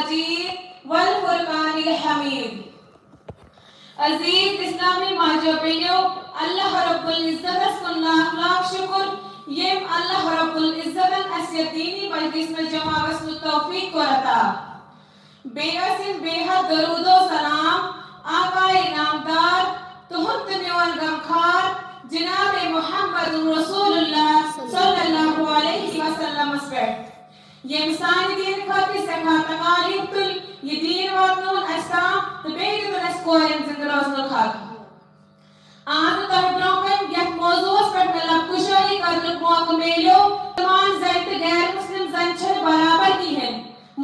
المجيد والفرقان الحميد. عزیز اسلامی ماجو بینیو اللہ رب العزت کن لاکھ لاکھ شکر یم اللہ رب العزت اسہ دینی مجلس میں جمع گژھنُک توفیق کوٚر عطا. بیٚیہِ ٲسِن بے حد درود و سلام آقائے نامدار تہنٛد تہٕ میون غمخار جناب محمد رسول اللہ صلی اللہ علیہ وسلمس پٮ۪ٹھ یم سانہِ دین خٲطرٕ سٮ۪ٹھاہ تکالیف تُلۍ یہ دین واتنون اسہِ تام تہٕ بیٚیہِ دیُتُن اسہِ کورٮ۪ن زِندٕ روزنُک حق. آز تۄہہِ برٛونٛہہ کَنہِ یتھ موضوعس پٮ۪ٹھ مےٚ لبکُشٲیی کرنُک موقعہٕ میلیو مسلمان زنہِ تہٕ غیر مسلم زنہِ چھنہٕ برابر کِہیٖنۍ.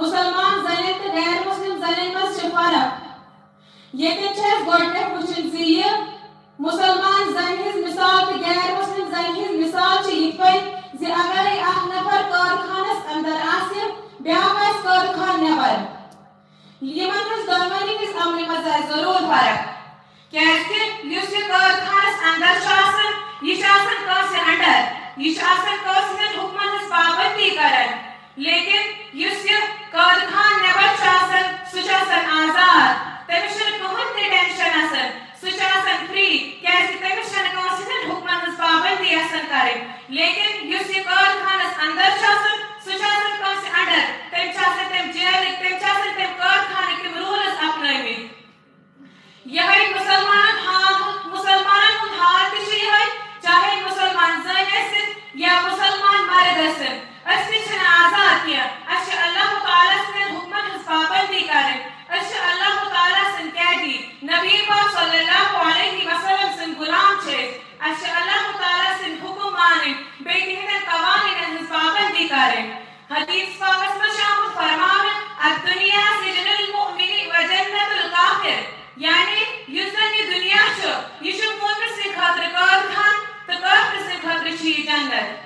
مسلمان زنٮ۪ن تہٕ غیر مسلم زنٮ۪ن منٛز چھِ فرق. ییٚتٮ۪ن چھِ اَسہِ گۄڈٕنٮ۪تھ وٕچھُن زِ یہِ مسلمان زنہِ ہٕنٛز مِثال تہٕ غیر مسلم زنہِ ہٕنٛز مِثال چھِ یِتھ پٲٹھۍ زِ اگرے اکھ نفر کارخانس اندر آسہِ بیٛاکھ آسہِ کارخان نٮ۪بر یِمن ہٕنٛز دۄنوٕنی ہٕنٛز عملہِ منٛز آسہِ ضروٗر فرق. کیٛازِکہِ یُس یہِ کارخانس اندر چھُ آسان یہِ چھُ آسان کٲنٛسہِ انڈر یہِ چھُ آسان کٲنٛسہِ ہٕنٛدٮ۪ن حُکمن ہٕنٛز پابنٛدی کران. لیکن یُس یہِ کارخان نٮ۪بر چھُ آسان سُہ چھُ آسان آزاد. تٔمِس چھُنہٕ کٕہٕنۍ تہِ ٹینشن آسان. سُہ چھُ آسان فری کیٛازِکہِ تٔمِس چھنہٕ کٲنٛسہِ ہٕنٛدٮ۪ن حُکمن ہٕنٛز پابنٛدی آسان کرٕنۍ. لیکن یُس یہِ کارخانس اندر چھُ آسان سُہ چھُ آسان کٲنٛسہِ انڈر. تٔمۍ چھِ آسان تِم جیلٕکۍ تٔمۍ چھِ آسان تِم کارخانٕکۍ تِم روٗلٕز اپنٲومٕتۍ. یِہوٚے مسلمانن ہُنٛد حال تہِ چھُ یِہوٚے چاہے مسلمان زٔنۍ ٲسِن یا مسلمان مرد ٲسِن. أسۍ تہِ چھِنہٕ آزاد کینٛہہ. اَسہِ چھِ اللہ تعالیٰ سٕنٛدٮ۪ن حُکمن ہٕنٛز پابنٛدی کرٕنۍ. أسۍ چھِ اللہ تعالیٰ سٕنٛدۍ قیدی. نبی پاک صلی اللہ علیہ وسلم سٕنٛدۍ غلام چھِ أسۍ. اَسہِ چھِ اللہ تعالیٰ سٕنٛدۍ حُکم مانٕنۍ بیٚیہِ تِہنٛدٮ۪ن قوانیٖنن ہٕنٛز پابنٛدی کرٕنۍ. حدیث پاکس منٛز چھُ آمُت فرماونہٕ الدُنیا سجن المؤمن وجنت الکافر. یعنی یُس زن یہِ دُنیا چھُ یہِ چھُ مومن سٕنٛدِ خٲطرٕ کارخان تہٕ کٲفر سٕنٛدِ خٲطرٕ چھُ یہِ جنت.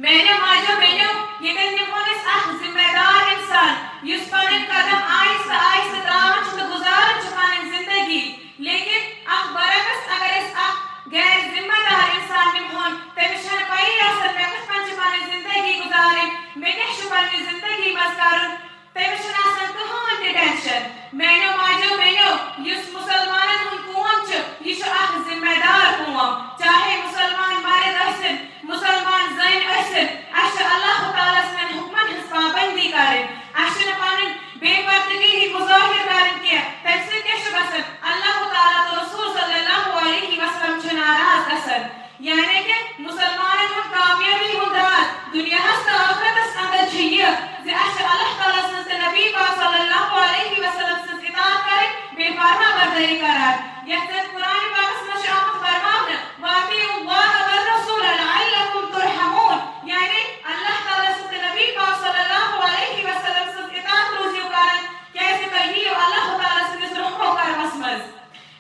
میانیو ماجو بیٚنیو ییٚتٮ۪ن نِمون أسۍ اکھ ذمہٕ دار اِنسان یُس پنٕنۍ قدم آہستہٕ آہستہٕ تراوان چھُ تہٕ گُزاران چھُ پنٕنۍ زندگی. لیکن اکھ برعکس اگر أسۍ اکھ غیر ذمہٕ دار اِنسان نِمہون تٔمِس چھنہٕ پیی آسان مےٚ کِتھ کٔنۍ چھِ پنٕنۍ زندگی گُزارٕنۍ مےٚ کیٛاہ چھُ پننہِ زندگی منٛز کرُن. تٔمِس چھُنہٕ آسان کٕہٕنۍ تہِ ٹینشن. میانیو ماجو بیٚنیو یُس مسلمانن ہُنٛد قوم چھُ یہِ چھُ اکھ ذمہٕ دار قوم. چاہے مسلمان مرد ٲسِن مسلمان زٔنۍ ٲسِن اَسہِ چھِ اللہ تعالیٰ سٕنٛدٮ۪ن حُکمن ہٕنٛز پابنٛدی کرٕنۍ. اَسہِ چھُنہٕ پنٕنۍ بے پردگی مُظٲہِر کرٕنۍ کینٛہہ. تمہِ سۭتۍ کیٛاہ چھُ گژھان اللہ تعالیٰ تہٕ رسول صلی اللہ علیہ وسلم چھِ ناراض گژھان. یعنی کہ مسلمانن ہُنٛد کامیٲبی ہُنٛد راز دُنیاہس تہٕ ٲخرتس اندر چھُ یہِ زِ اَسہِ چھِ اللہ تعالیٰ سٕنٛز تہٕ نبی پاک صلی اللہ علیہ وسلم سٕنٛز اطاعت کرٕنۍ بیٚیہِ فرما بردٲری کران. یتھ زن قرآنِ پاکس منٛز چھُ آمُت فرماونہٕ وَاطِیعُوا اللَّهَ وَالرَّسُولَ لَعَلَّكُمْ تُرْحَمُونَ. یعنی اللہ تعالیٰ سٕنٛز تہٕ نبی پاک صلی اللہ علیہ وسلم سٕنٛز اطاعت روٗزِو کران کیٛازِ تُہۍ یِیِو اللہ تعالیٰ سٕنٛدِس رحمو کرمس منٛز.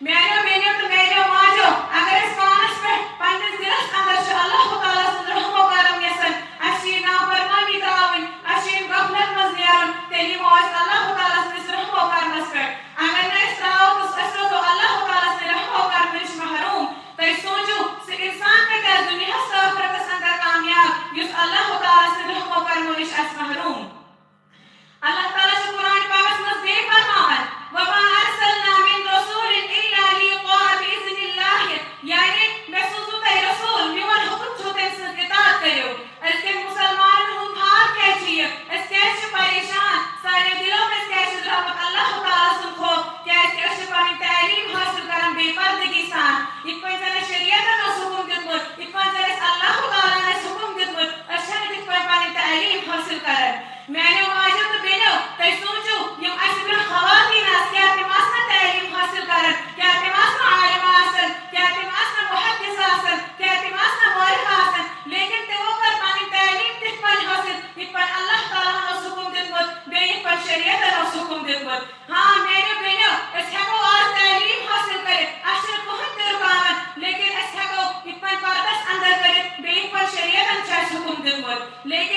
میانیو بیٚنیو تہٕ میانیو ماجو اگر أسۍ پانس پٮ۪ٹھ پننِس دِلس اندر چھُ اللہ تعالیٰ سُنٛد رحمو کرم یژھان اَسہِ چھِ یہِ نافرمٲنی تراوٕنۍ اَسہِ چھُ ییٚمہِ غفلت منٛز نیرُن تیٚلہِ یِمو أسۍ اللہ تعالیٰ سٕنٛدِس رحمو کرمس پٮ۪ٹھ. اگر نہٕ أسۍ تراوو تہٕ أسۍ روزو اللہ تعالیٰ سٕنٛدِ رحمو کرمہٕ نِش محروٗم. تُہۍ سوٗنچِو سُہ اِنسان کتہِ آسہِ دُنیاہس تہٕ ٲخرتس اندر کامیاب یُس اللہ تعالیٰ سٕنٛدِ رحمو کرمو نِش آسہِ محروٗم. اللہ تعالیٰ چھُ قرآنِ پاکس منٛز بیٚیہِ فرماوان وَمَا أَرْسَلْنَا مِن رَسُولٍ إِلَّا لِيُطَاعَ بِإِذْنِ اللَّهِ. یعنی مےٚ سوٗزوُ تۄہہِ رسوٗل میون حُکم چھُ تٔمۍ سٕنٛز اطاعت کٔرِو. أزکٮ۪ن مُسلمانن ہُنٛد حال کیٛازِ چھُ یہِ أسۍ کیٛازِ چھِ پریشان سانیو دِلو منٛز کیٛازِ چھُ درٛامُت اللہ تعالیٰ سُنٛد خوف کیٛازِکہِ أسۍ چھِ پنٕنۍ تعلیٖم حٲصِل کران بے پردگی سان. یِتھ پٲٹھۍ زن اَسہِ شریعتن اوس حُکم دیُتمُت یِتھ پٲٹھۍ زن اَسہِ اللہ تعالیٰ ہن اَسہِ حُکم دیُتمُت أسۍ چھِنہٕ تِتھ پٲٹھۍ پنٕنۍ تعلیٖم حٲصِل کران. میانیو ماجو تہٕ بیٚنیو تُہۍ سوٗنچِو یِم اَسہِ برٛونٛہہ خواتیٖن آسہٕ کیٛاہ تِم آسہٕ نا تعلیٖم حٲصِل کران کیٛاہ تِم آسہٕ نا عالمہ آسان کیٛاہ تِم آسہٕ نا محدث آسان کیٛاہ تِم آسہٕ نا مورخ آسان. لیکن تِمو کٔر پنٕنۍ تعلیٖم تِتھ پٲٹھۍ حٲصِل یِتھ پٲٹھۍ اللہ تعالیٰ ہن اوس حُکم دیُتمُت بیٚیہِ یِتھ پٲٹھۍ شریعتن اوس حُکم دیُتمُت. ہاں میانیو بیٚنیو أسۍ ہٮ۪کو آز تعلیٖم حٲصِل کٔرِتھ اَسہِ چھُنہٕ کٕہٕنۍ تہِ رُکاوان. لیکن أسۍ ہٮ۪کو یِتھ پٲٹھۍ پردس اندر کٔرِتھ بیٚیہِ یِتھ پٲٹھۍ شریعتن چھُ اَسہِ حُکم دیُتمُت. لیکن